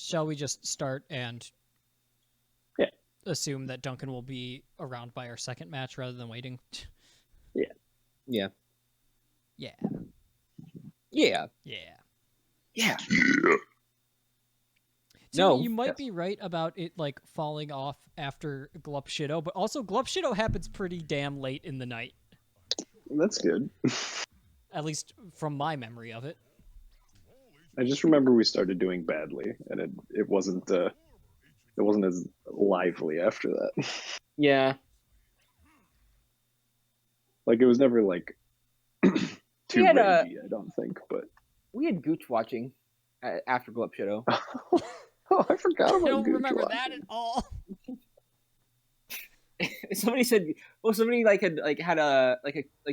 shall we just start and Yeah. assume that Duncan will be around by our second match rather than waiting? Yeah. Yeah. Yeah. Yeah. Yeah. Yeah. Timmy, No. you might be right about it like falling off after Glupshido, but also Glupshido happens pretty damn late in the night. That's good. At least from my memory of it. I just remember we started doing badly, and it wasn't as lively after that. Yeah. Like it was never like too had, ragey, I don't think. But We had Gooch watching after Glupshido. oh, I forgot about. I don't Gooch remember watching. that at all. Somebody said, well, somebody like had a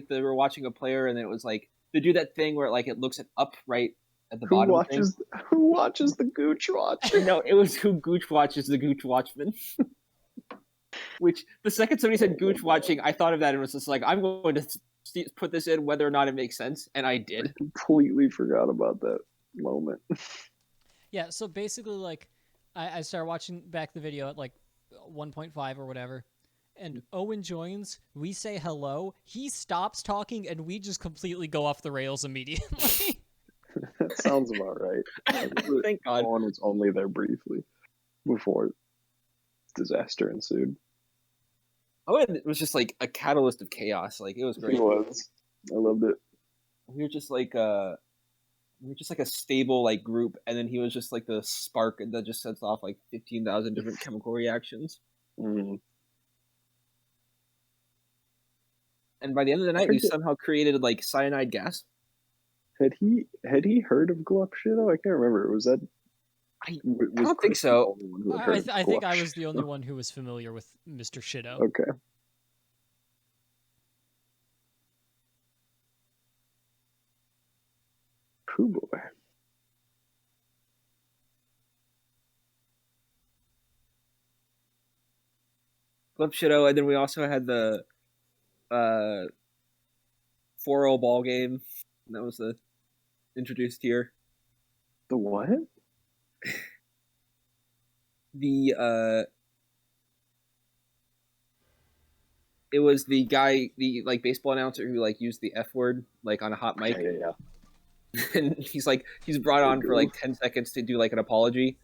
they were watching a player, and it was like they do that thing where like it looks up right at the Who bottom. watches the Gooch watch? No, it was who Gooch watches the Gooch Watchman. Which the second somebody said Gooch watching, I thought of that and was just like, I'm going to put this in whether or not it makes sense, and I did. I completely forgot about that moment. Yeah, so basically, like, I started watching back the video at like 1.5 or whatever, and Owen joins. We say hello. He stops talking, and we just completely go off the rails immediately. That sounds about right. Thank God. Owen was only there briefly before disaster ensued. Owen was just like a catalyst of chaos. Like it was great. He was. I loved it. We were just like a stable like group, and then he was just like the spark that just sets off like 15,000 different chemical reactions. Mm. And by the end of the night, we somehow created like cyanide gas. Had he heard of Glupshido? I can't remember. Was that? I don't think so. I think I was the only one who was familiar with Mr. Shido. Okay. Pooh boy. Glupshido, and then we also had the 4-0 ball game. That was the introduced here. The what? It was the guy, the like baseball announcer who like used the F word like on a hot mic. Yeah. And he's brought on for like 10 seconds to do like an apology,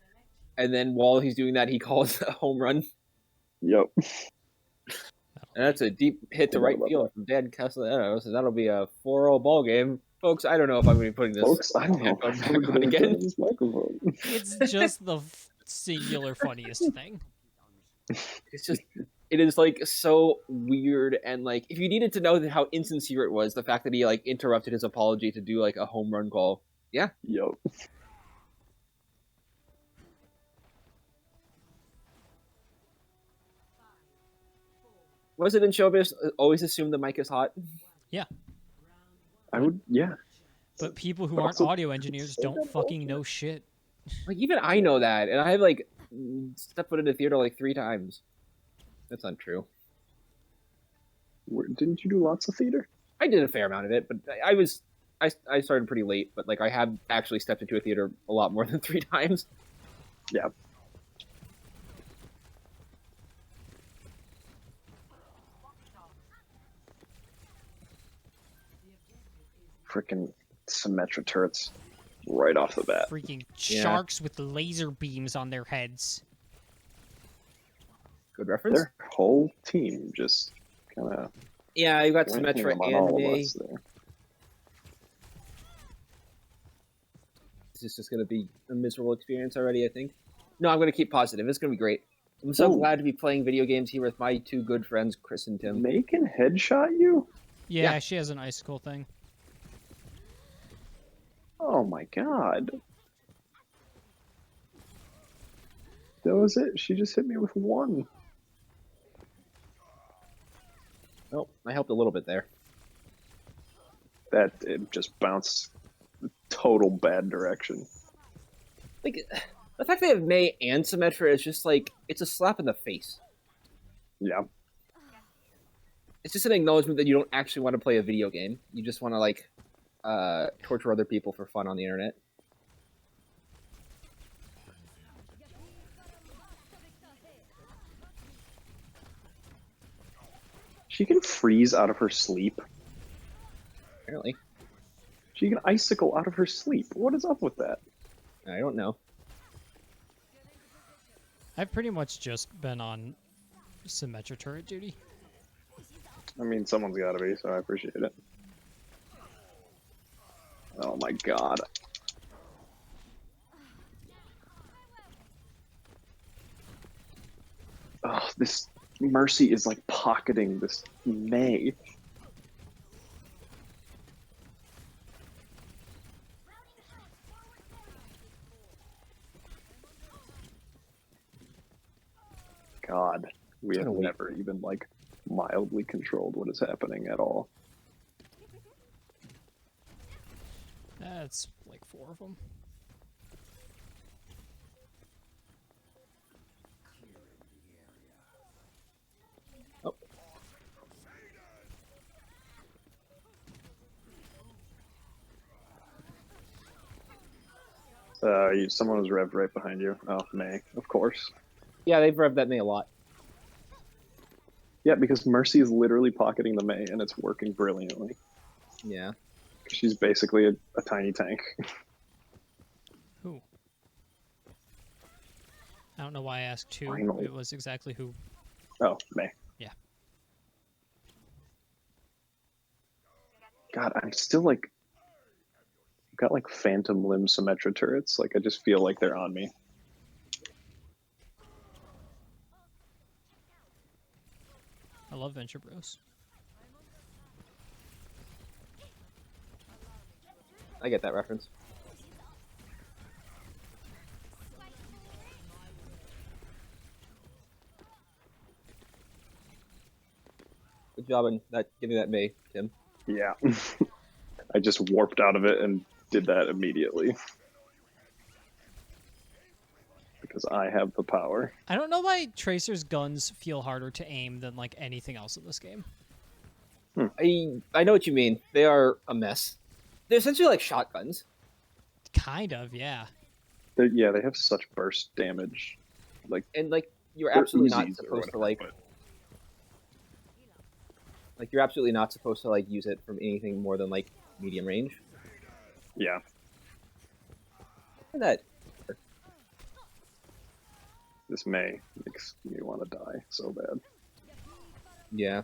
and then while he's doing that, he calls a home run. Yep. And that's a deep hit to right field from Dan Castellano. So that'll be a 4-0 ball game. Folks, I don't know if I'm going to be putting this I don't know if I'm on again. this microphone. It's just the singular funniest thing. It is like so weird, and like if you needed to know how insincere it was, the fact that he like interrupted his apology to do like a home run call. Yeah. Yep. Was it in showbiz? Always assume the mic is hot. Yeah. I would. Yeah. But people who aren't audio engineers don't fucking know shit. Like even I know that, and I have like stepped foot into theater like 3 times. That's untrue. Didn't you do lots of theater? I did a fair amount of it, but I started pretty late. But like I have actually stepped into a theater a lot more than 3 times. Yeah. Freaking Symmetra turrets right off the bat. Freaking sharks with laser beams on their heads. Good reference. Their whole team just kind of. Yeah, you got Symmetra and me. This is just going to be a miserable experience already, I think. No, I'm going to keep positive. It's going to be great. I'm so glad to be playing video games here with my 2 good friends, Chris and Tim. They can headshot you? Yeah, she has an icicle thing. Oh my god. That was it. She just hit me with 1. Oh, I helped a little bit there. It just bounced total bad direction. Like, the fact they have May and Symmetra is just like, it's a slap in the face. Yeah. It's just an acknowledgement that you don't actually want to play a video game. You just want to, like, torture other people for fun on the internet. She can freeze out of her sleep. Apparently. She can icicle out of her sleep. What is up with that? I don't know. I've pretty much just been on Symmetra turret duty. I mean, someone's got to be, so I appreciate it. Oh my god. Oh, this Mercy is like pocketing this May. God, we have never even like mildly controlled what is happening at all. That's like 4 of them. Someone was revved right behind you. Oh, May, of course. Yeah, they've revved that May a lot. Yeah, because Mercy is literally pocketing the May, and it's working brilliantly. Yeah. She's basically a tiny tank. Who? I don't know why I asked who. Finally. It was exactly who. Oh, May. Yeah. God, I'm still like... I've got like phantom limb Symmetra turrets. Like, I just feel like they're on me. I love Venture Bros. I get that reference. Good job on that, getting that May, Tim. Yeah. I just warped out of it and did that immediately. Because I have the power. I don't know why Tracer's guns feel harder to aim than like anything else in this game. I know what you mean. They are a mess. They're essentially like shotguns. Kind of, yeah. Yeah, they have such burst damage. Like, And like you're absolutely not Uzis or supposed to whatever, like you're absolutely not supposed to like use it from anything more than like medium range. yeah. Look at that. This May makes me want to die so bad. Yeah.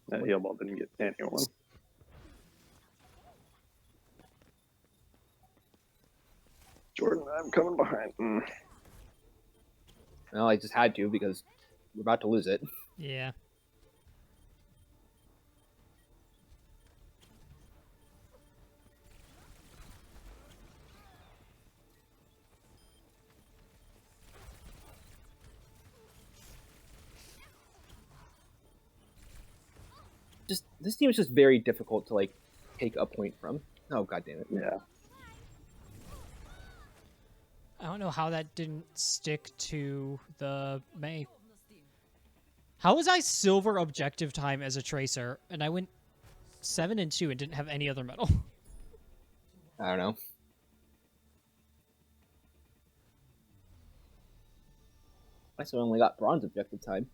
That heal ball didn't get anyone. Jordan, I'm coming behind. Well, I just had to because we're about to lose it. Yeah. Just this team is just very difficult to like take a point from. Oh god damn it. Yeah. I don't know how that didn't stick to the May. How was I silver objective time as a Tracer, and I went 7 and 2 and didn't have any other medal? I don't know. I still only got bronze objective time.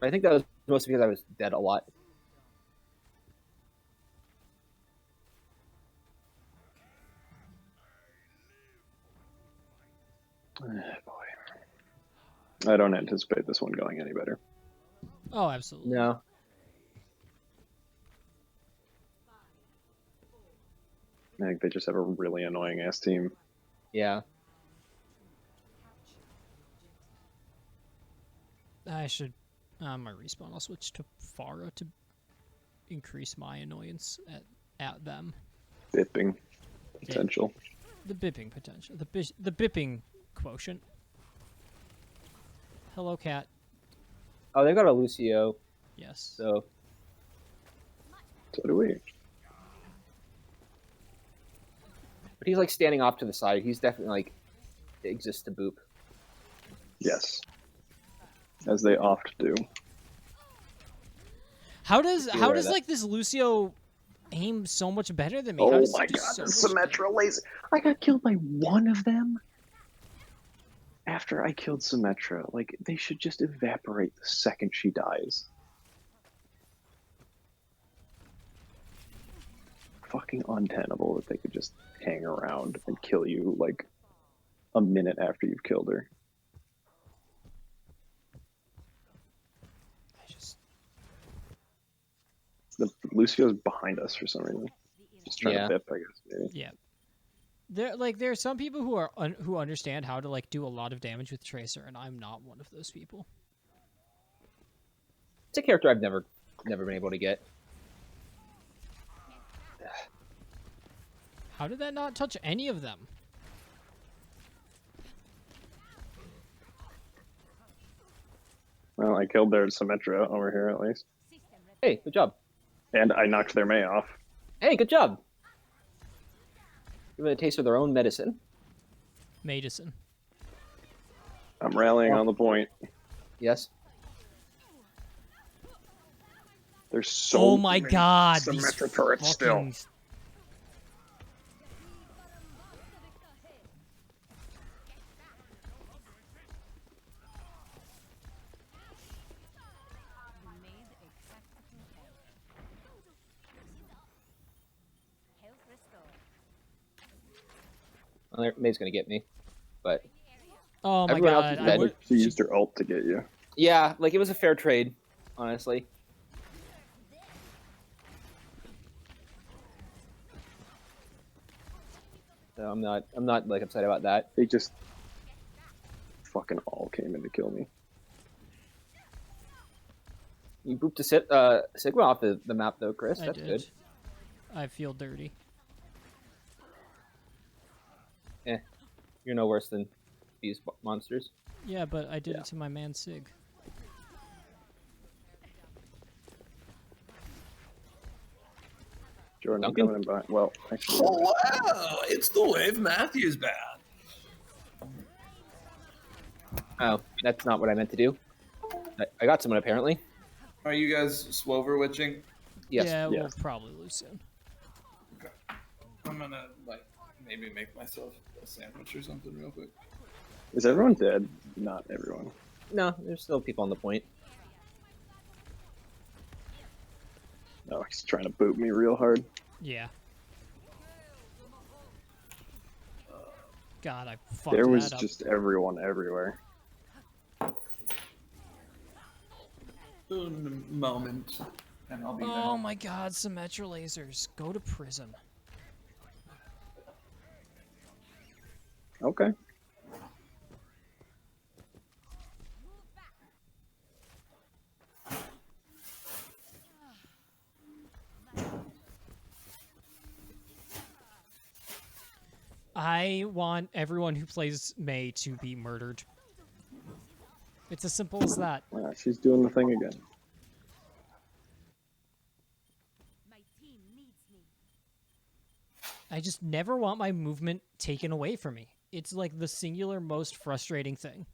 I think that was mostly because I was dead a lot. Oh, boy. I don't anticipate this one going any better. Oh, absolutely. No. I think they just have a really annoying ass team. Yeah. I should, my respawn, I'll switch to Pharah to increase my annoyance at them. Bipping potential. Yeah. The bipping potential. The bipping quotient. Hello, cat. Oh, they've got a Lucio. Yes. So do we. But he's like standing off to the side. He's definitely like exists to boop. Yes. as they oft do. How does Be aware of that. like this Lucio aim so much better than me? How Oh does he my do god, so the much better? Symmetra laser! I got killed by one of them after I killed Symmetra. Like, they should just evaporate the second she dies. Fucking untenable that they could just hang around and kill you, like, a minute after you've killed her. I just The Lucio's behind us for some reason. Just trying Yeah. to bip, I guess, maybe. yeah. There are some people who are who understand how to like do a lot of damage with Tracer, and I'm not one of those people. It's a character I've never been able to get. How did that not touch any of them? Well, I killed their Symmetra over here, at least. Hey, good job. And I knocked their Mei off. Hey, good job. Give it a taste of their own medicine. Madison. I'm rallying on the point. Yes. There's so Oh my many god! These Symmetra turrets still. fucking... Well, May's gonna get me, but Oh my Everyone else god! is I dead. would... She used her ult to get you. yeah, like it was a fair trade, honestly. So I'm not like upset about that. They just fucking all came in to kill me. You booped Sigma off the map though, Chris. I That's did. good. I feel dirty. You're no worse than these monsters. Yeah, but I did Yeah. it to my man Sig. Jordan, I'm Duncan? coming in behind. Well, actually, Oh wow! It's the Wave Matthews band. Oh, that's not what I meant to do. I got someone apparently. Are you guys swover witching? Yes. Yeah, we'll Yes. probably lose soon. Okay. I'm gonna like maybe make myself a sandwich or something real quick. is everyone dead? Not everyone. No, there's still people on the point. No, he's trying to boot me real hard. Yeah. God, I fucked There was that up. just everyone everywhere. Moment, and I'll be Oh back. my god, Symmetra lasers. Go to prison. Okay. I want everyone who plays Mei to be murdered. It's as simple as that. Yeah, she's doing the thing again. My team needs me. I just never want my movement taken away from me. It's like the singular most frustrating thing.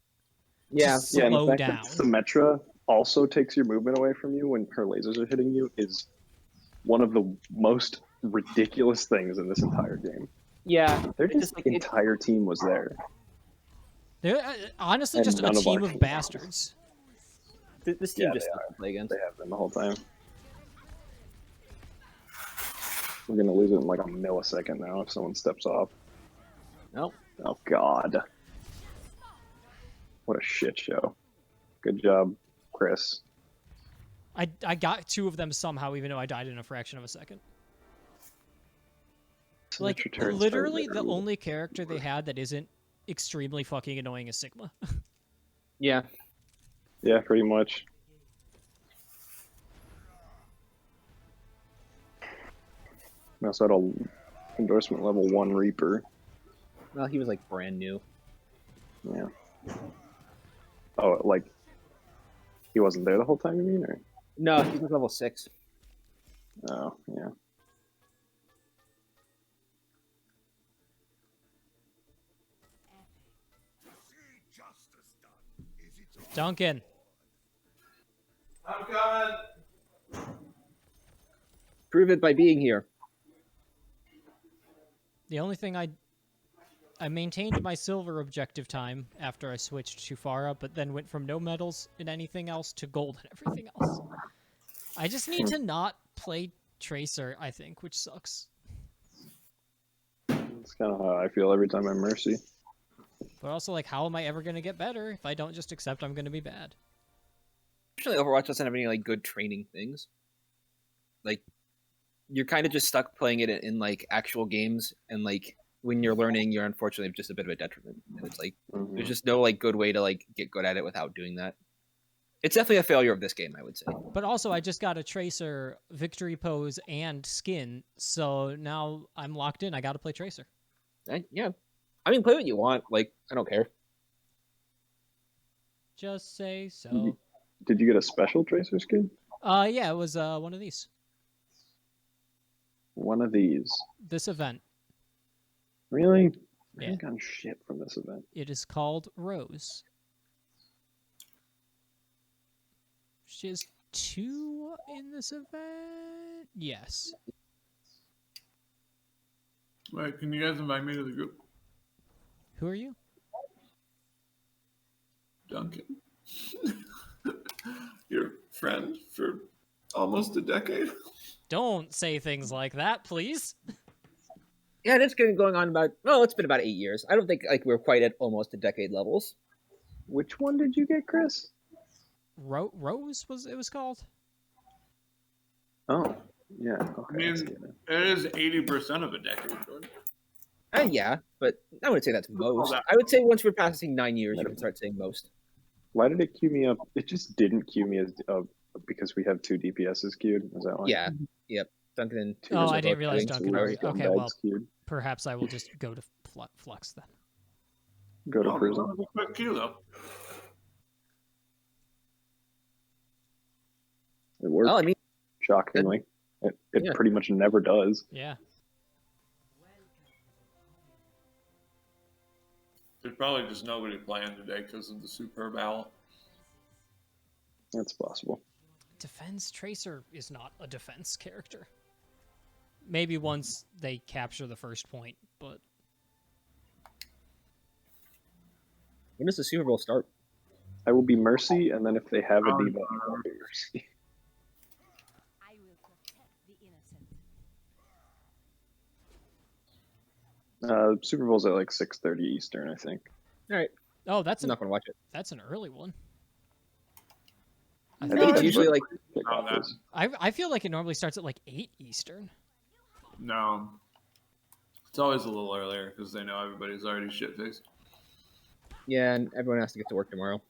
Yeah. Just Yeah, and the slow fact down. that Symmetra also takes your movement away from you when her lasers are hitting you is one of the most ridiculous things in this entire game. Yeah. Their It's just just like entire team was there. They're honestly And just a none of team our of team. bastards. this team Yeah, just they sucks to play against. They have been the whole time. We're gonna lose it in like a millisecond now if someone steps off. Nope. Oh god. What a shit show. Good job, Chris. I got two of them somehow, even though I died in a fraction of a second. Like, Symmetra turrets are literally the very- only character they had that isn't extremely fucking annoying is Sigma. Yeah. Yeah, pretty much. We also had a endorsement level 1 Reaper. Well, he was like brand new. Yeah. Oh, like he wasn't there the whole time, you mean? Or No, he was level 6. oh, yeah. Duncan. I'm coming. Prove it by being here. The only thing I maintained my silver objective time after I switched to Pharah, but then went from no medals in anything else to gold in everything else. I just need to not play Tracer, I think, which sucks. It's kind of how I feel every time I'm Mercy. But also, like, how am I ever going to get better if I don't just accept I'm going to be bad? Actually, Overwatch doesn't have any like good training things. Like, you're kind of just stuck playing it in like actual games, and like when you're learning, you're unfortunately just a bit of a detriment. And it's like there's just no like good way to like get good at it without doing that. It's definitely a failure of this game, I would say. But also, I just got a Tracer victory pose and skin, so now I'm locked in. I got to play Tracer. Yeah, I mean, play what you want. Like, I don't care. Just say so. Did you get a special Tracer skin? Yeah, it was one of these. One of these. This event. Really? I Yeah. haven't gotten shit from this event. It is called Rose. She has 2 in this event. Yes. Wait, can you guys invite me to the group? Who are you? Duncan. Your friend for almost a decade. Don't say things like that, please. Yeah, it's been going on it's been about 8 years. I don't think like we're quite at almost a decade levels. Which one did you get, Chris? Rose was called. Oh, yeah. I Okay. mean, I see it now. it is 80% of a decade, Jordan. Yeah, but I wouldn't say that's most. that- I would say once we're passing 9 years, you can start saying most. Why did it queue me up? It just didn't queue me as because we have 2 DPSs queued. Is that why? Yeah, yep. Duncan and Two Oh, is I a didn't both realize doing Duncan some already. very- Okay, well, queued. perhaps I will just go to Flux then. Go to Oh, prison. that was a quick queue, though. It worked. Well, I mean, Shockingly, it Yeah. pretty much never does. Yeah. There's probably just nobody playing today because of the Superb Owl. That's possible. Defense Tracer is not a defense character. Maybe once they capture the first point, but when does the Super Bowl start? I will be Mercy, and then if they have a Oh, diva, I'll be Mercy. I will protect the innocent. Super Bowl's at like 6:30 Eastern, I think. All right, oh, that's I'm not gonna watch it. an early one. I, I thought- think it's that's usually what like kickoff that- is. I feel like it normally starts at like 8 Eastern. No. It's always a little earlier because they know everybody's already shit-faced. yeah, and everyone has to get to work tomorrow.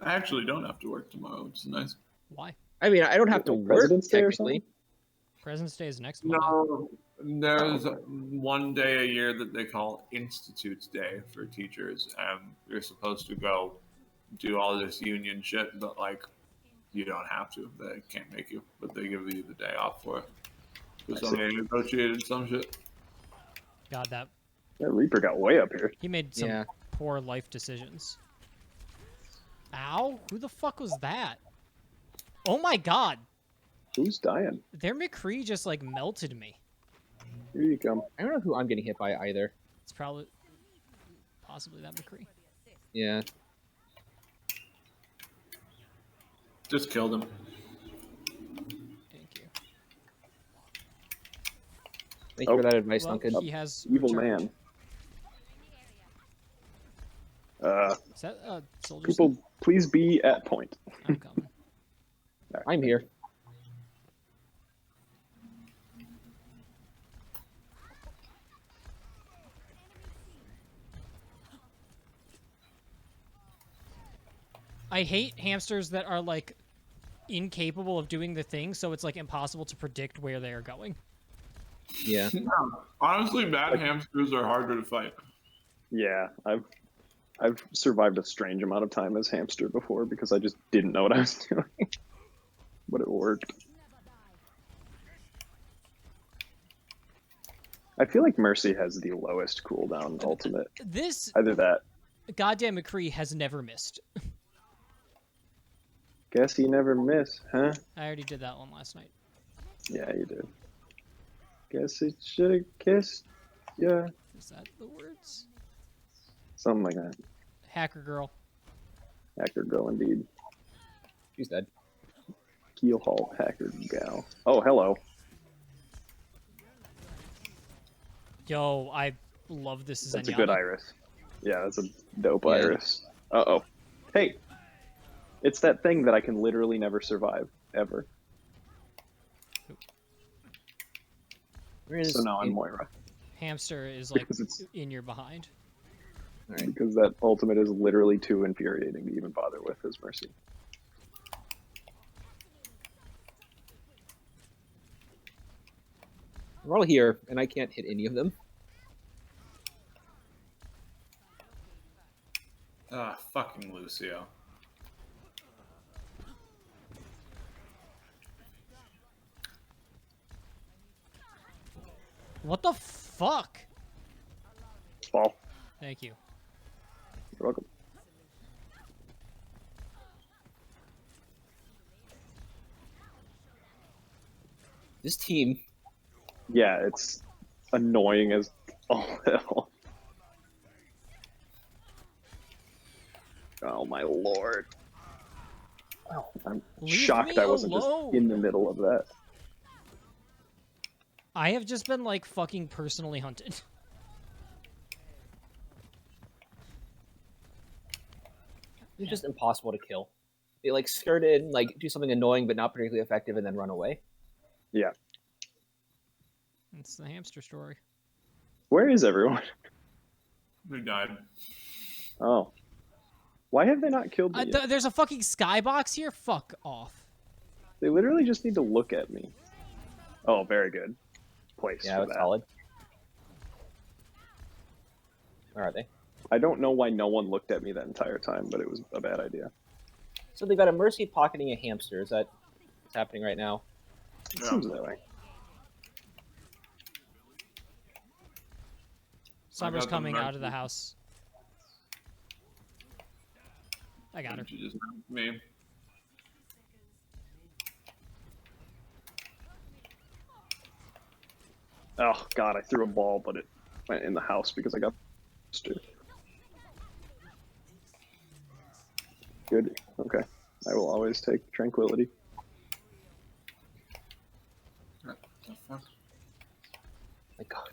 I actually don't have to work tomorrow, which is nice. Why? I mean, I don't have to Like work President's Day or technically. President's Day is next month. No, there's one day a year that they call Institute Day for teachers, and you're supposed to go do all this union shit, but like you don't have to. They can't make you, but they give you the day off for it. Because I see. somebody negotiated some shit. God, that That Reaper got way up here. he made some Yeah. poor life decisions. Ow! Who the fuck was that? Oh my god! Who's dying? Their McCree just like melted me. Here you come. I don't know who I'm getting hit by either. It's probably possibly that McCree. Yeah, Just killed him. Thank you. thank you for that advice, Well, Duncan. he has Evil returned. man. Is that soldier? People, please be at point. I'm coming. I'm here. I hate hamsters that are like incapable of doing the thing, so it's like impossible to predict where they are going. Yeah, Honestly, bad hamsters are harder to fight. Yeah, I've survived a strange amount of time as hamster before because I just didn't know what I was doing, but it worked. I feel like Mercy has the lowest cooldown ultimate. This Either that. goddamn McCree has never missed. Guess you never miss, huh? I already did that one last night. Yeah, you did. Guess it should have kissed. Yeah. Is that the words? Something like that. Hacker girl. Hacker girl, indeed. She's dead. Keelhaul hacker gal. Oh, hello. Yo, I love this. That's a good iris. Yeah, that's a dope iris. Uh-oh. Hey! It's that thing that I can literally never survive, ever. Where is So now I'm Moira. Hamster is like Because it's- in your behind. All right. Because that ultimate is literally too infuriating to even bother with his mercy. We're all here, and I can't hit any of them. Ah, fucking Lucio. What the fuck? Fall. Thank you. You're welcome. This team. Yeah, it's annoying as all hell. Oh my lord. I'm Leave shocked me I wasn't alone. just in the middle of that. I have just been like fucking personally hunted. They're just impossible to kill. They like skirt in, like do something annoying but not particularly effective, and then run away. Yeah. It's the hamster story. Where is everyone? We died. Oh. Why have they not killed me yet? There's a fucking skybox here? Fuck off. They literally just need to look at me. Oh, very good. Place Yeah, for that's that. solid. Where are they? I don't know why no one looked at me that entire time, but it was a bad idea. So they've got a Mercy pocketing a hamster. Is that what's happening right now? It Yeah. seems that way. Sombra's got the coming out of the mercy. house. I got her. She just knocked me. Oh god, I threw a ball, but it went in the house because I got stupid. Good. Okay. I will always take tranquility. What the fuck? My God.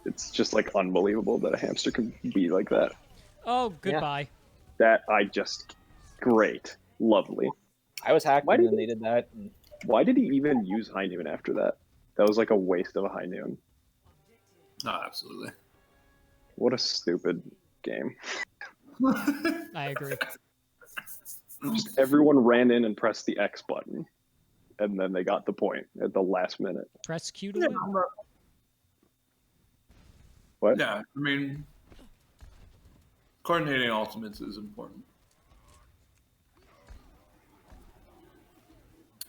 It's just like unbelievable that a hamster can be like that. Oh, goodbye. That I just great. Lovely. I was hacked, Why and did then he- they did that. And Why did he even use high noon after that? That was like a waste of a high noon. No, absolutely. What a stupid game. I agree. Just everyone ran in and pressed the X button. And then they got the point at the last minute. Press Q to win. What? Yeah, I mean, coordinating ultimates is important.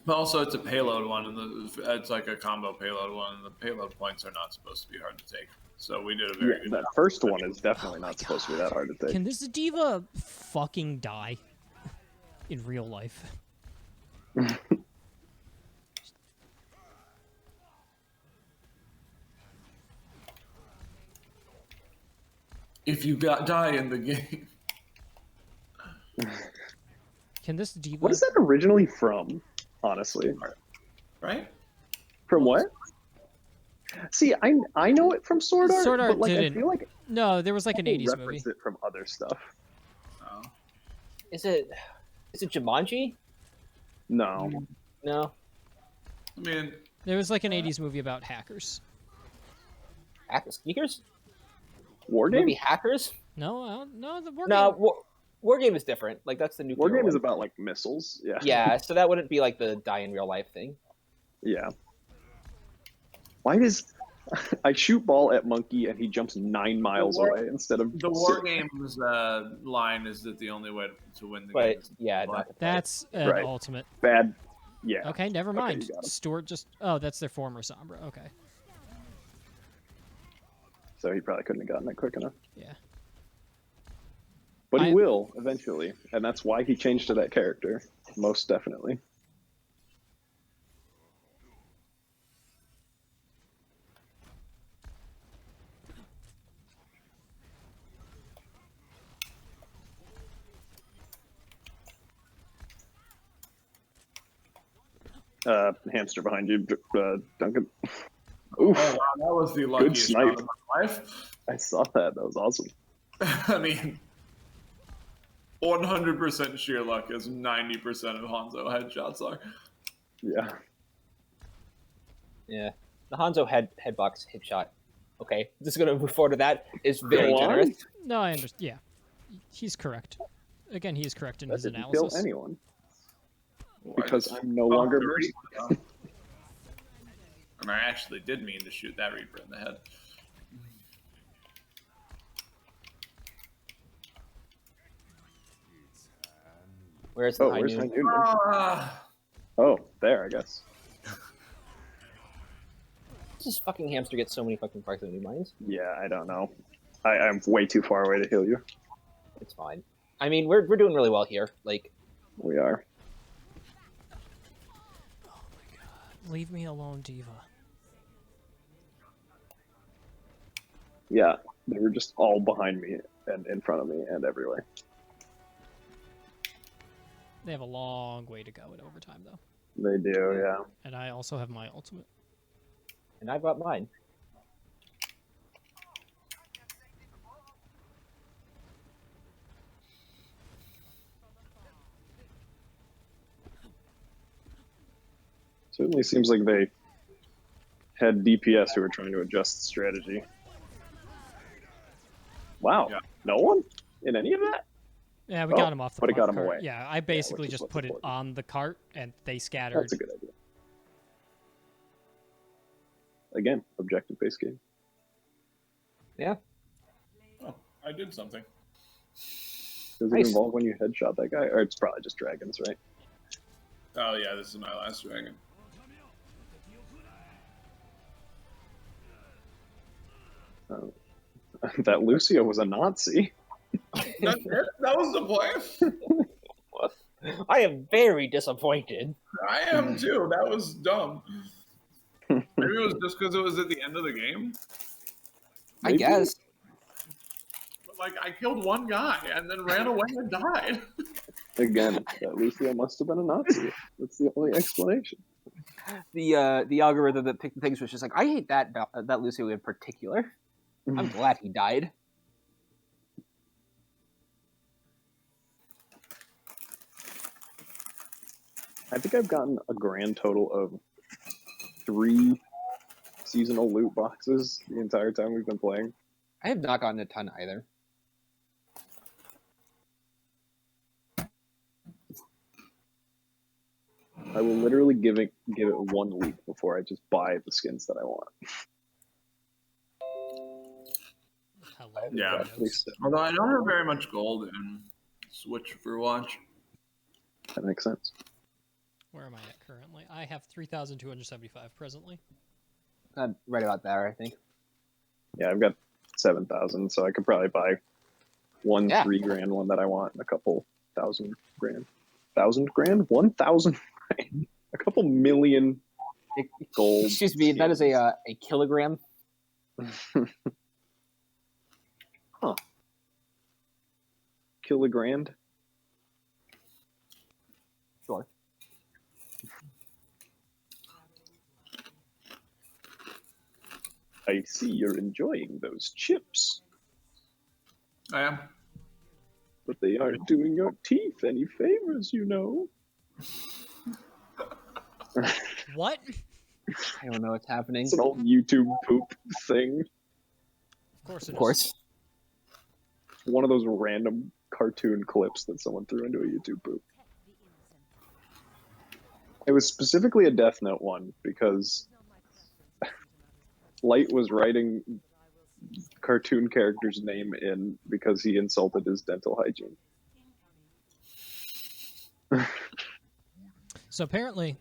But also, it's a payload one, and it's like a combo payload one, and the payload points are not supposed to be hard to take. So we did a very Yeah, good that job. first one is definitely not supposed to be that hard to take. Can this diva fucking die in real life? If you die in the game, Can this diva? What is that originally from? Honestly, right? from what? See, I know it from Sword Art, Sword Art but like didn't. I feel like No, there was like an people 80s movie. reference it from other stuff. Oh. is it Jumanji? No, No. I mean, There was like an 80s movie about hackers. Hackers? Sneakers? War Maybe Game. No, hackers? no, the word. No, War Game is different. Like that's the nuclear War Game one. is about like missiles. Yeah. Yeah, so that wouldn't be like the die in real life thing. Yeah. Why does I shoot ball at monkey and he jumps 9 miles war- away instead of the War 6? Games line is that the only way to win the But game is yeah, to play. not to play. That's an Right. ultimate. Bad. Yeah. Okay, never Okay, mind. you got him. Stuart just. Oh, that's their former Sombra. Okay. So he probably couldn't have gotten it quick enough. Yeah. But he I- will eventually, and that's why he changed to that character. Most definitely. Hamster behind you, Duncan. Oh Oof, wow, that was the luckiest snipe. shot of my life. I saw that. That was awesome. I mean, 100% sheer luck, as 90% of Hanzo headshots are. Yeah. Yeah. The Hanzo headbox hit shot. Okay, just gonna move forward to that. Is very Go on. generous. No, I understand. Yeah, he's correct. Again, he is correct in That his didn't analysis. kill anyone. Because I'm no longer. And I actually did mean to shoot that Reaper in the head. Where's the Oh, high where's noon? my noon? Ah, Oh, there, I guess. This fucking hamster gets so many fucking proximity mines. Yeah, I don't know. I'm way too far away to heal you. It's fine. I mean, we're doing really well here. Like, We are. Leave me alone, Diva. Yeah, they were just all behind me and in front of me and everywhere. They have a long way to go at overtime, though. They do, yeah. And I also have my ultimate. and I've got mine. Certainly seems like they had DPS who were trying to adjust strategy. Wow, Yeah. no one in any of that? Yeah, we Oh, got him off the but it got him cart. away. Yeah, I basically which is just what's put it important. on the cart, and they scattered. That's a good idea. Again, objective-based game. Yeah. oh, I did something. Does it Nice. involve when you headshot that guy? Or it's probably just dragons, right? Oh yeah, this is my last dragon. That Lucio was a Nazi. That's it? That was the plan? What? I am very disappointed. I am too. That was dumb. Maybe it was just because it was at the end of the game. I Maybe. guess. But like, I killed one guy and then ran away and died. Again, that Lucio must have been a Nazi. That's the only explanation. The algorithm that picked the things was just like, I hate that Lucio in particular. I'm glad he died. I think I've gotten a grand total of 3 seasonal loot boxes the entire time we've been playing. I have not gotten a ton either. I will literally give it 1 week before I just buy the skins that I want. Hello. Yeah. At so. Although I don't have very much gold in Switch for Watch. That makes sense. Where am I at currently? I have 3,275 presently. Right about there, I think. Yeah, I've got 7,000, so I could probably buy one Yeah. 3 grand one that I want and a couple thousand grand. 1,000 grand? 1,000 grand? A couple million gold. Excuse me, that is a kilogram. Huh. Kilogram? Sure. I see you're enjoying those chips, I am. but they aren't doing your teeth any favors, you know. What? I don't know what's happening. It's an old YouTube poop thing. Of course it is. Of course. One of those random cartoon clips that someone threw into a YouTube poop. It was specifically a Death Note one because Light was writing cartoon character's name in because he insulted his dental hygiene. So apparently,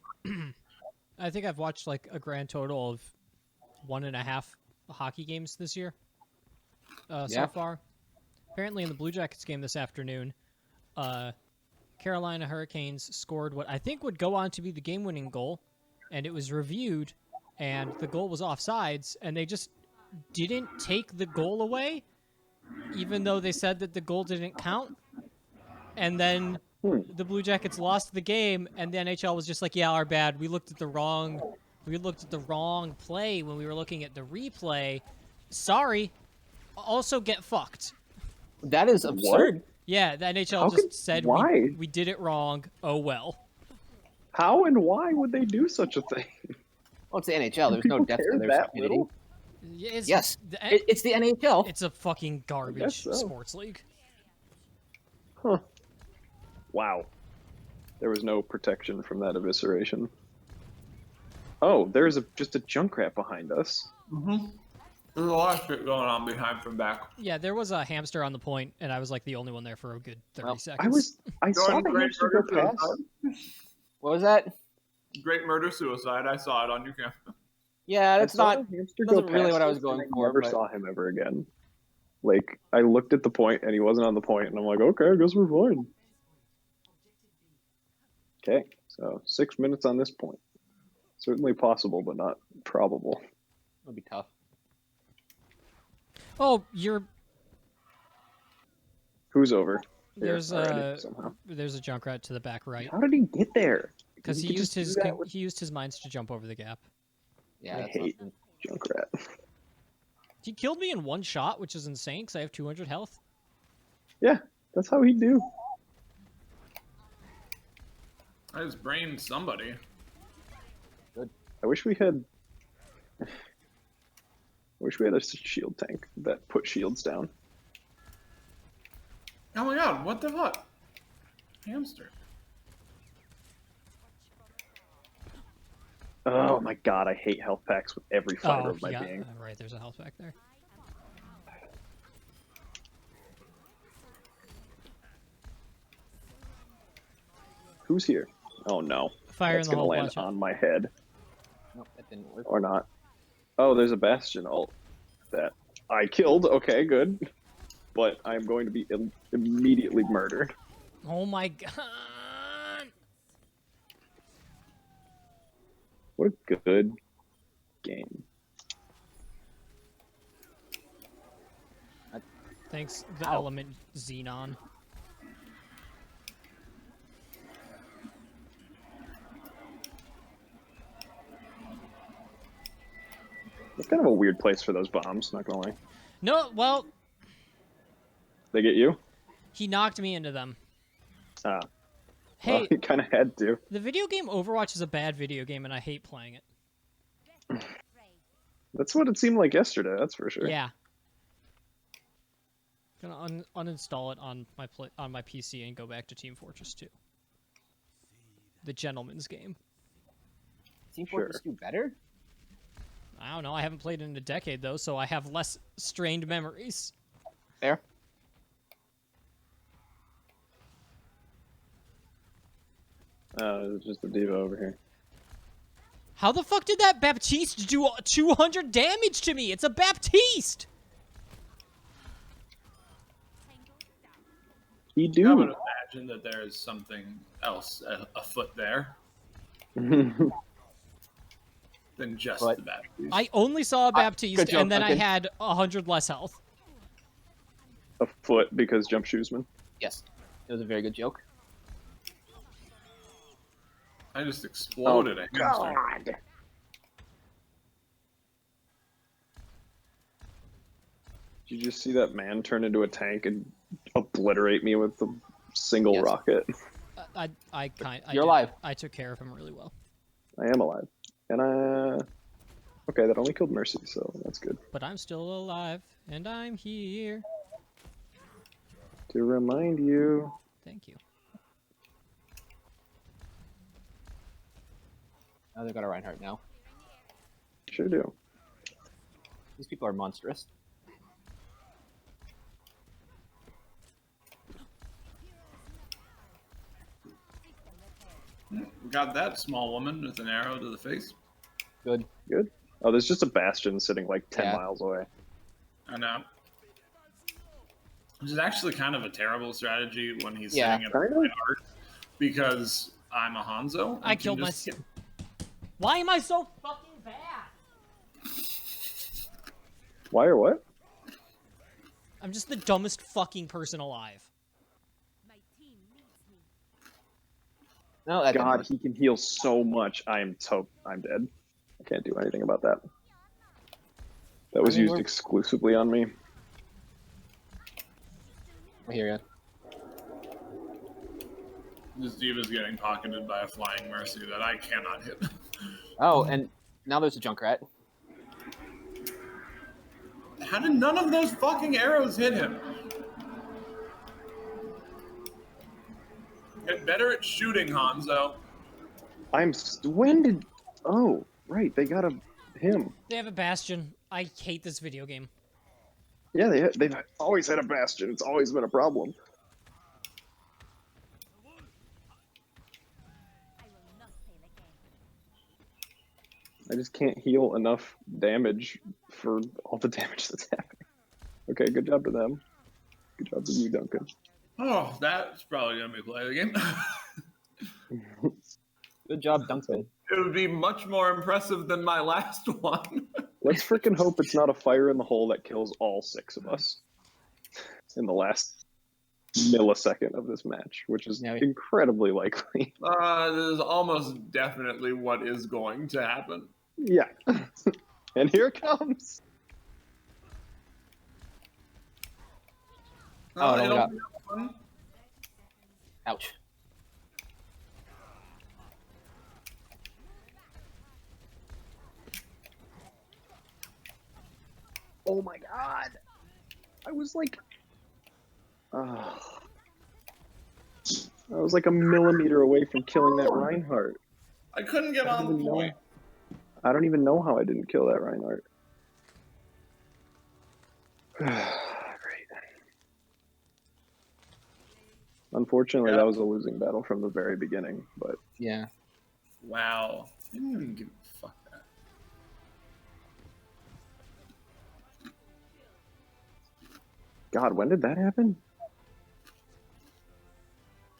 I think I've watched like a grand total of 1.5 hockey games this year so Yeah. far. apparently in the Blue Jackets game this afternoon, Carolina Hurricanes scored what I think would go on to be the game-winning goal, and it was reviewed, and the goal was offsides, and they just didn't take the goal away, even though they said that the goal didn't count. And then the Blue Jackets lost the game, and the NHL was just like, "Yeah, our bad. We looked at the wrong play when we were looking at the replay. Sorry. Also get fucked." That is absurd. Yeah, the NHL How just could- said why? we did it wrong. Oh well. How and why would they do such a thing? Well, it's the NHL. There's no People depth care to their that stupidity. little? Yes, The- it's the NHL. it's a fucking garbage so. sports league. Huh. Wow. There was no protection from that evisceration. Oh, there's just a Junkrat behind us. Mm-hmm. There's a lot of shit going on behind from back. Yeah, there was a hamster on the point, and I was like the only one there for a good 30 Well, seconds. I saw Jordan, the great hamster go murder past. suicide. What was that? Great murder suicide. I saw it on your camera. Yeah, that's I saw not. the hamster go wasn't really past what I was us, going and for, I never but- saw him ever again. Like, I looked at the point and he wasn't on the point, and I'm like, okay, I guess we're fine. Okay, so 6 minutes on this point. Certainly possible, but not probable. It'll be tough. Oh, Who's over? Here there's already, a somehow. Junkrat to the back right How did he get there? because he could used just his do that with- he used his mines to jump over the gap. Yeah, I that's hate not- Junkrat. He killed me in one shot, which is insane because I have 200 health. Yeah, that's how he do. I just brained somebody. I wish we had. I wish we had a shield tank that put shields down. Oh my god, what the fuck? Hamster. Oh my god, I hate health packs with every fiber of my yeah, being. right. There's a health back there. Who's here? Oh no. Fire That's in the gonna hole. land Watch out. on my head. Nope, that didn't work. Or not. Oh, there's a Bastion ult that I killed. Okay, good. But I'm going to be immediately murdered. Oh my god! What a good game. Thanks, the Ow. element Xenon. It's kind of a weird place for those bombs, not gonna lie. No, well, They get you? he knocked me into them. Ah. Hey, Well, he kind of had to. the video game Overwatch is a bad video game, and I hate playing it. That's what it seemed like yesterday, that's for sure. Yeah. Gonna uninstall it on my PC and go back to Team Fortress 2. The gentleman's game. Team Sure. Fortress 2 better? I don't know. I haven't played in a decade though, so I have less strained memories. Fair. There's just a diva over here. How the fuck did that Baptiste do 200 damage to me? It's a Baptiste! He I do. would imagine that there is something else afoot there than just But- the batteries. I only saw a Baptiste, good job, and then I Duncan. had 100 less health. A foot because jump shoesman. Yes. It was a very good joke. I just exploded a hamster. God. Did you just see that man turn into a tank and obliterate me with a single Yes. rocket? You're alive. I took care of him really well. I am alive. And okay, that only killed Mercy, so that's good. But I'm still alive, and I'm here. To remind you. Thank you. Now they've got a Reinhardt now. Sure do. These people are monstrous. Got that small woman with an arrow to the face. Good. Good. Oh, there's just a Bastion sitting like 10 Yeah. miles away. I know. Which is actually kind of a terrible strategy when he's Yeah. sitting at the right arc, because I'm a Hanzo. and I can killed just- myself. Why am I so fucking bad? Why or what? I'm just the dumbest fucking person alive. My team needs me. No, that didn't God, work. he can heal so much. I'm dead. I can't do anything about that. That was I mean, used we're- exclusively on me. I hear ya. This diva's getting pocketed by a flying mercy that I cannot hit. Oh, and now there's a Junkrat. How did none of those fucking arrows hit him? Get better at shooting, Hanzo. When did? Oh, right. They got him. They have a Bastion. I hate this video game. Yeah, they've always had a Bastion. It's always been a problem. I will not fail again. I just can't heal enough damage for all the damage that's happening. Okay, good job to them. Good job to you, Duncan. Oh, that's probably gonna be play of the game. Good job, Duncan. It would be much more impressive than my last one. Let's freaking hope it's not a fire in the hole that kills all 6 of us in the last millisecond of this match, which is Yeah, incredibly likely. This is almost definitely what is going to happen. Yeah. And here it comes. Oh, it only it'll got- be fun. Ouch. Oh my god. I was like... I was like a millimeter away from killing that Reinhardt. I couldn't get I on don't the even know. point. I don't even know how I didn't kill that Reinhardt. Great. Unfortunately, Yeah. that was a losing battle from the very beginning, but Yeah. Wow. I didn't even give a fuck that. God, when did that happen?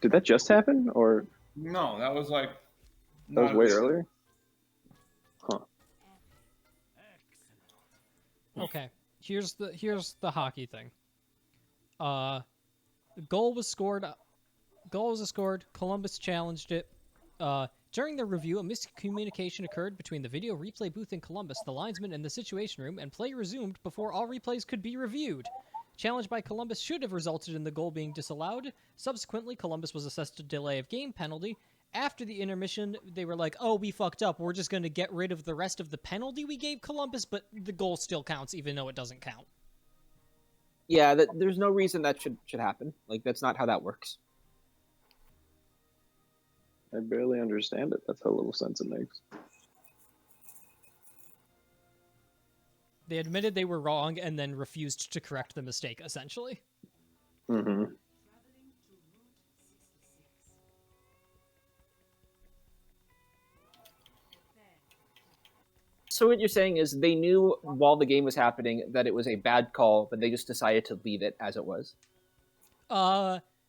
Did that just happen, or No, that was like. that was not- way earlier? Huh. Okay, here's the hockey thing. Goal was scored. Columbus challenged it. During the review, a miscommunication occurred between the video replay booth in Columbus, the linesman, and the situation room, and play resumed before all replays could be reviewed. Challenge by Columbus should have resulted in the goal being disallowed. Subsequently, Columbus was assessed a delay of game penalty. After the intermission, they were like, oh, we fucked up. We're just going to get rid of the rest of the penalty we gave Columbus, but the goal still counts, even though it doesn't count. Yeah, there's no reason that should happen. Like, that's not how that works. I barely understand it. That's how little sense it makes. They admitted they were wrong and then refused to correct the mistake, essentially. Mm-hmm. So what you're saying is they knew while the game was happening that it was a bad call, but they just decided to leave it as it was.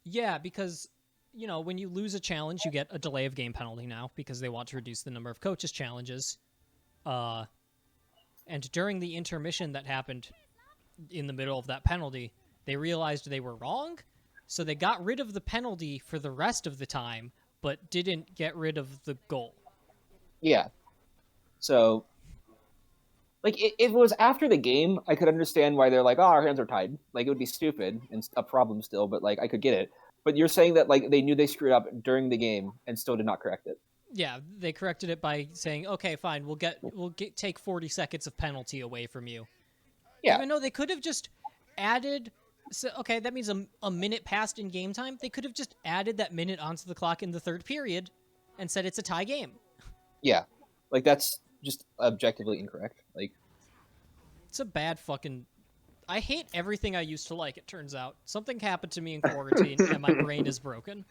Yeah, because, you know, when you lose a challenge, you get a delay of game penalty now, because they want to reduce the number of coaches challenges. And during the intermission that happened in the middle of that penalty, they realized they were wrong, so they got rid of the penalty for the rest of the time, but didn't get rid of the goal. Yeah. So, like, if it was after the game, I could understand why they're like, oh, our hands are tied. Like, it would be stupid and a problem still, but, like, I could get it. But you're saying that, like, they knew they screwed up during the game and still did not correct it. Yeah, they corrected it by saying, "Okay, fine, we'll take 40 seconds of penalty away from you." Yeah. Even though they could have just added, so okay, that means a minute passed in game time. They could have just added that minute onto the clock in the third period, and said it's a tie game. Yeah. Like, that's just objectively incorrect. Like, It's a bad fucking. I hate everything I used to like. It turns out something happened to me in quarantine, and my brain is broken.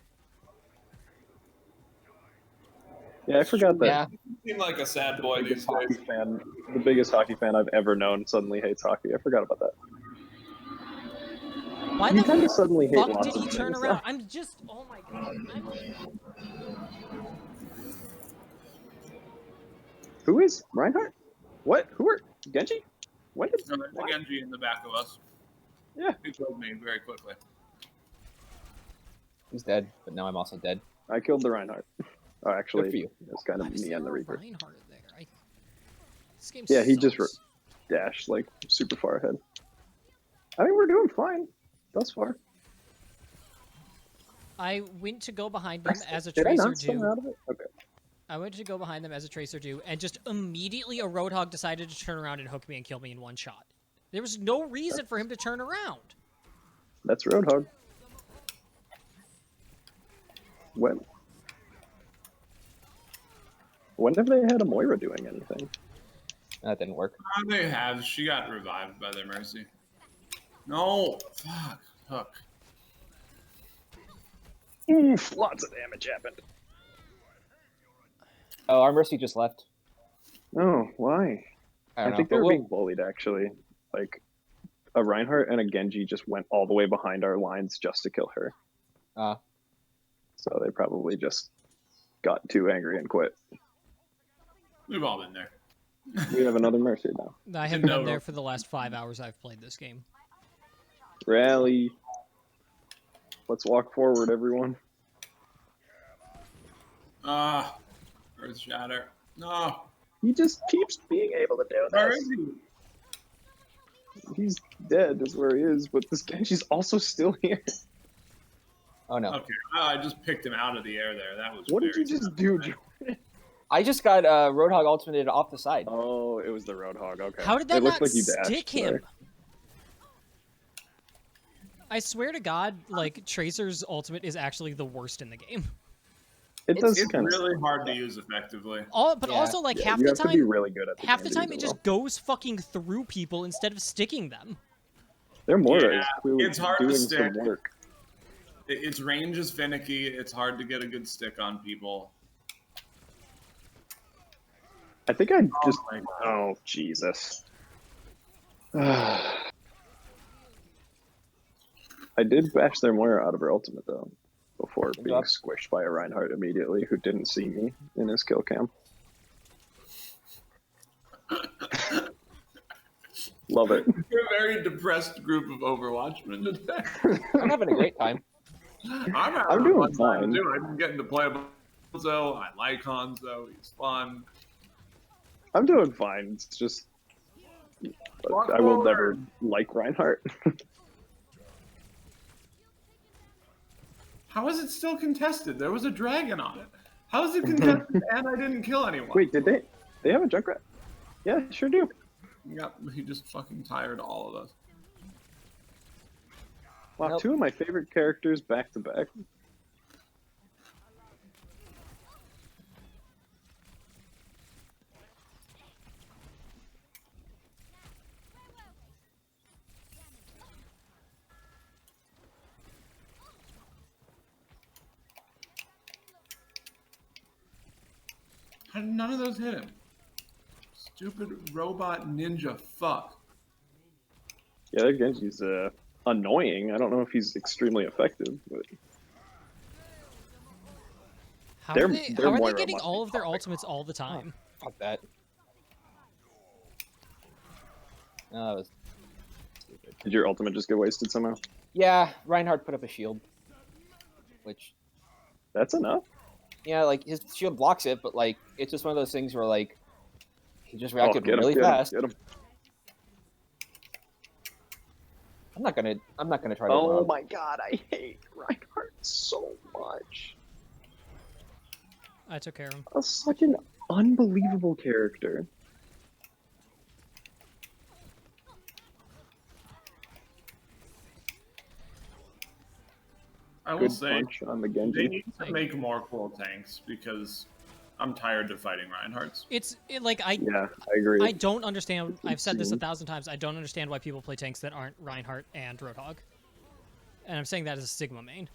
Yeah, I forgot that. yeah. You seem like a sad boy these Hockey days. fan, the biggest hockey fan I've ever known, suddenly hates hockey. I forgot about that. Why You the kind of suddenly hate fuck lots did of he turn things. around? I'm just, oh my god. Who is Reinhardt? What? Who are Genji? When did? No, there's What? a Genji in the back of us. Yeah, He killed me very quickly. He's dead, but now I'm also dead. I killed the Reinhardt. Oh, Good for actually, you. it's kind Why of does me there and the a Reaper. Reinhardt there? This game Yeah, he sucks. just dashed like super far ahead. I think we're doing fine thus far. I went to go behind them as a Did I tracer not stun do. out of it? Okay. I went to go behind them as a tracer do, and just immediately a Roadhog decided to turn around and hook me and kill me in one shot. There was no reason for him to turn around. That's Roadhog. When have they had a Moira doing anything? That didn't work. They have. She got revived by their mercy. No, fuck, hook. Oof, lots of damage happened. Oh, our Mercy just left. Oh, why? I don't know. think they but were we'll- being bullied, actually. Like, a Reinhardt and a Genji just went all the way behind our lines just to kill her. So they probably just got too angry and quit. We've all been there. We have another Mercy now. I have No. been there for the last 5 hours I've played this game. Rally. Let's walk forward, everyone. Earth Shatter. No. He just keeps being able to do Where this. is he? He's dead, is where he is, but this Genji's also still here. Oh no. Okay, I just picked him out of the air there. That was. What did you very just do, Jordan? I just got Roadhog ultimated off the side. Oh, it was the Roadhog. Okay. How did that it looked not like you dashed, stick him? sorry. I swear to God, like, Tracer's ultimate is actually the worst in the game. It does It's kind of. really hard to use effectively. But Yeah. also, like, half you the have to be time, really good at half the game to time use it just well. goes fucking through people instead of sticking them. Their Moira Yeah, is clearly it's hard to doing stick. some work. Its range is finicky. It's hard to get a good stick on people. I think I just. my God. Oh, Jesus. I did bash their Moira out of her ultimate, though, before Good being job. squished by a Reinhardt immediately, who didn't see me in his kill cam. Love it. You're a very depressed group of Overwatchmen today. I'm having a great time. I'm I'm doing having a fun time fine. too. I'm getting to play Hanzo. I like Hanzo. He's fun. I'm doing fine. It's just. Walk I will forward. never like Reinhardt. How is it still contested? There was a dragon on it. How is it contested and I didn't kill anyone? Wait, did they? They have a Junkrat? Yeah, sure do. Yep, he just fucking tired all of us. Wow, Nope. two of my favorite characters back to back. How did none of those hit him? Stupid robot ninja fuck. Yeah, that Genji's annoying. I don't know if he's extremely effective, but How Their- are they, their how are they Moira getting must be all of their perfect. ultimates all the time? Fuck that. No, that was stupid. did your ultimate just get wasted somehow? Yeah, Reinhardt put up a shield. Which, That's enough. yeah, like, his shield blocks it, but, like, it's just one of those things where, like, he just Oh, reacted get him, really get him, fast. get him. I'm not gonna try to Oh rob. my god, I hate Reinhardt so much. I took care of him. That's such an unbelievable character. I will Good say punch on the they Genji. need to make more cool tanks because I'm tired of fighting Reinhardts. Yeah, I agree. I don't understand. I've said this insane. 1,000 times. I don't understand why people play tanks that aren't Reinhardt and Roadhog. And I'm saying that as a Sigma main.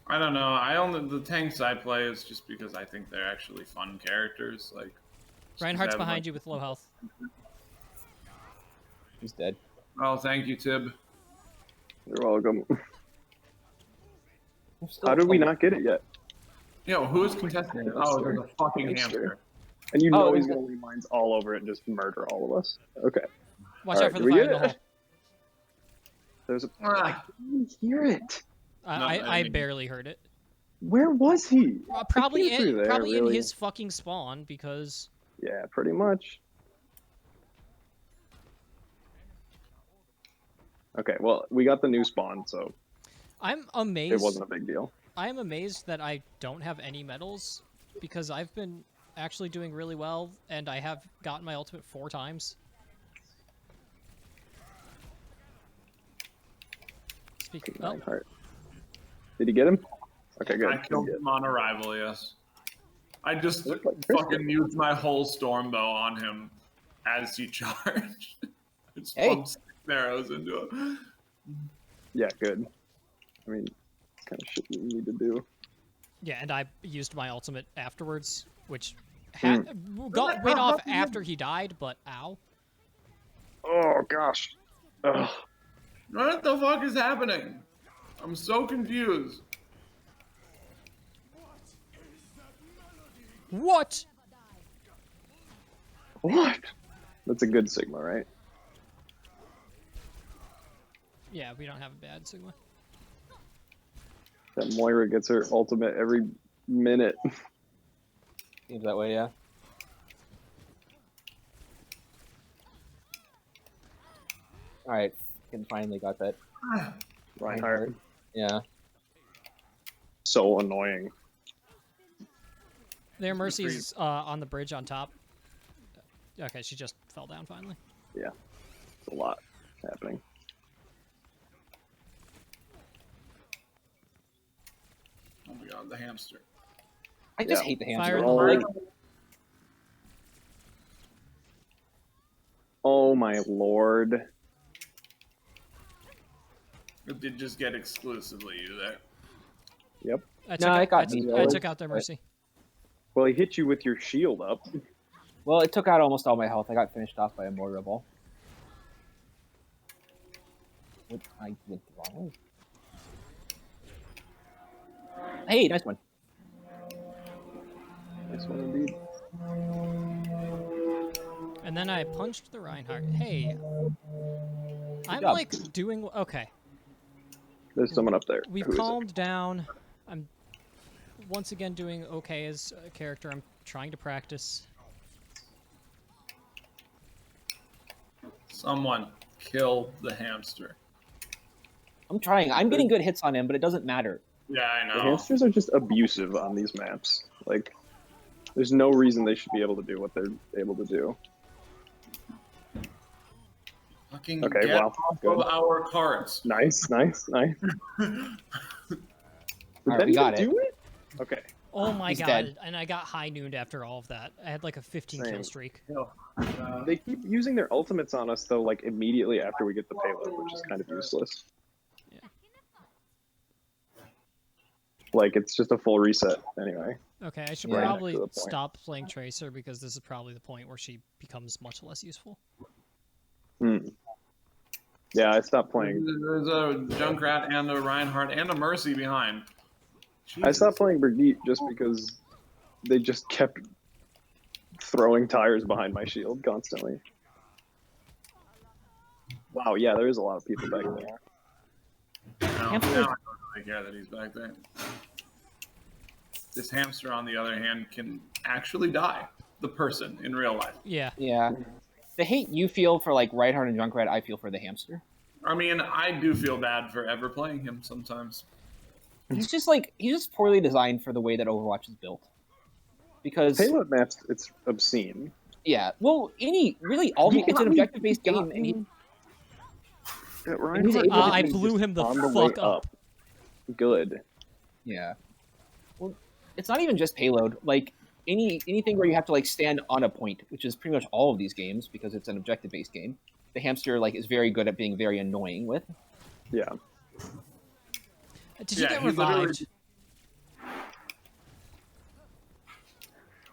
I don't know. The tanks I play is just because I think they're actually fun characters. Like Reinhardt's have, behind like- you with low health. He's dead. Oh, thank you, Tib. You're welcome. I'm still How did we troubled. not get it yet? Yo, who is contesting? Yeah, Oh, that's there's a fucking Hamster. hamster. And you Oh, know there's he's gonna leave mines all over it and just murder all of us. Okay. Watch All out right, for do the we fire get in the it? hole. There's a. Ah, I hear it. No, I I mean- barely heard it. Where was he? Probably came through there, probably in really. his fucking spawn because Yeah, pretty much. Okay, well, we got the new spawn, so I'm amazed. it wasn't a big deal. I am amazed that I don't have any medals because I've been actually doing really well and I have gotten my ultimate 4 times. Speaking oh, Reinhardt. Did he get him? Okay, good. I killed Good. him on arrival, yes. I just Looked like Chris fucking used my whole storm bow on him as he charged. Just Hey. pumped 6 arrows into him. Yeah, good. I mean, it's kind of shit you need to do. yeah, and I used my ultimate afterwards, which went off after he died, but ow. Oh gosh. Ugh. What the fuck is happening? I'm so confused. What? What? That's a good Sigma, right? Yeah, we don't have a bad Sigma. That Moira gets her ultimate every minute. Seems that way, yeah. Alright, can finally got that. Reinhardt. Yeah. So annoying. Their Mercy is on the bridge on top. Okay, she just fell down finally. Yeah. It's a lot happening. Oh my god, the hamster. I just Yeah. hate the Fire hamster. in the Like, hole. Oh my lord. It did just get exclusively you there. Yep. I No, it got I me, I though. took out their Mercy. Well, he hit you with your shield up. well, it took out almost all my health. I got finished off by a Moira ball. What? I went the wrong way. Hey, nice one. Nice one indeed. And then I punched the Reinhardt. Hey. I'm job. like doing okay. There's someone up there. We've Who is it? calmed down. I'm once again doing okay as a character. I'm trying to practice. Someone kill the hamster. I'm trying. I'm getting good hits on him, but it doesn't matter. Yeah, I The know. hamsters are just abusive on these maps. Like, there's no reason they should be able to do what they're able to do. Fucking Okay, get wow, off good. of our carts. Nice, nice, nice. Did Alright, that we got even it. do it? Okay. Oh my He's god! dead. And I got high nooned after all of that. I had like a 15 kill Same. streak. They keep using their ultimates on us though, like immediately after we get the payload, which is kind of useless. Yeah. Like it's just a full reset anyway. Okay, I should Yeah. probably To the point. stop playing Tracer because this is probably the point where she becomes much less useful. Hmm. Yeah, I stopped playing. There's a Junkrat and a Reinhardt and a Mercy behind. I stopped playing Brigitte just because they just kept throwing tires behind my shield constantly. Wow, yeah, there is a lot of people back there. Now I don't really care that he's back there. This hamster, on the other hand, can actually die. The person in real life. Yeah. Yeah. The hate you feel for like Reinhardt and Junkrat, I feel for the hamster. I mean, I do feel bad for ever playing him sometimes. He's just poorly designed for the way that Overwatch is built. Because Payload maps, it's obscene. yeah, well, it's an objective based game, and he, Yeah, He's able to I just blew him the on the way fuck up. Good. yeah. Well, it's not even just payload. Like anything where you have to like stand on a point, which is pretty much all of these games because it's an objective based game. The hamster like is very good at being very annoying with. Yeah. Did you Yeah, get he literally- revived?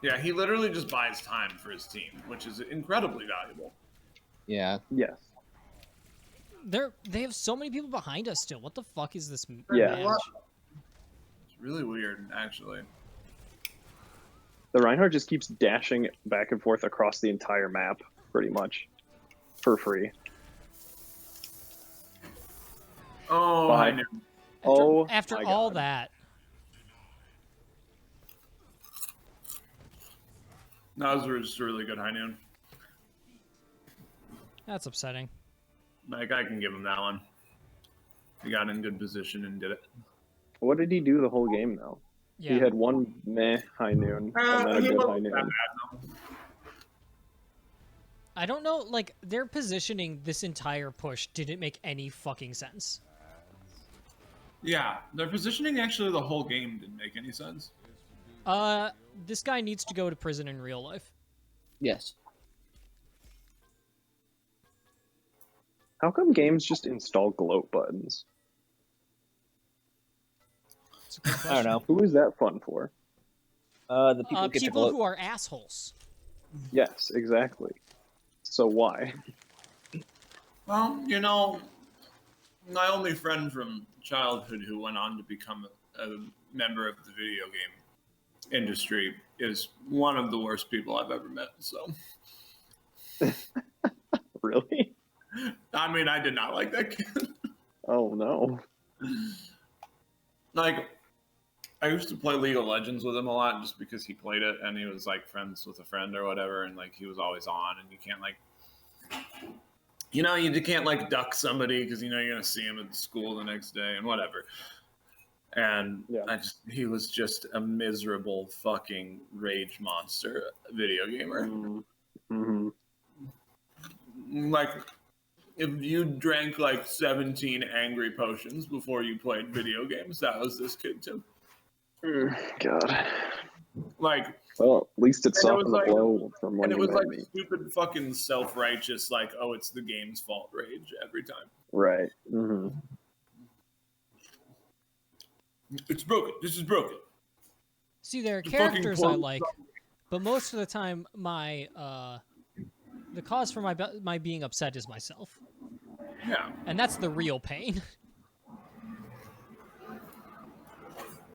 Yeah, he literally just buys time for his team, which is incredibly valuable. Yeah. Yes. They have so many people behind us still. What the fuck is this Yeah. match? It's really weird, actually. The Reinhardt just keeps dashing back and forth across the entire map, pretty much, for free. Oh, Bye. I knew. After my all God. that, That was just a really good high noon. that's upsetting. Like, I can give him that one. He got in good position and did it. What did he do the whole game, though? Yeah. He had one meh high noon, and then a He good wasn't high that noon. bad, though. I don't know, like, their positioning this entire push didn't make any fucking sense. Yeah, their positioning actually the whole game didn't make any sense. This guy needs to go to prison in real life. Yes. How come games just install gloat buttons? It's a good I don't question. know. Who is that fun for? The people get to People gloat. who are assholes. Yes, exactly. So why? Well, you know, my only friend from childhood who went on to become a member of the video game industry is one of the worst people I've ever met. So, Really? I mean, I did not like that kid. Oh no. Like, I used to play League of Legends with him a lot just because he played it and he was like friends with a friend or whatever, and like he was always on, and you can't like, you know, you can't like duck somebody because you know you're gonna see him at school the next day and whatever. And Yeah. he was just a miserable fucking rage monster video gamer. Mm-hmm. Like, if you drank like 17 angry potions before you played video games, that was this kid too. God. Like, Well, at least it And it softened was the like- blow from when and it you was met like me. stupid fucking self-righteous, like, oh, it's the game's fault rage every time. Right. Mm-hmm. It's broken. This is broken. See, there are The fucking characters I quote- like, but most of the time, the cause for my being upset is myself, Yeah. and that's the real pain.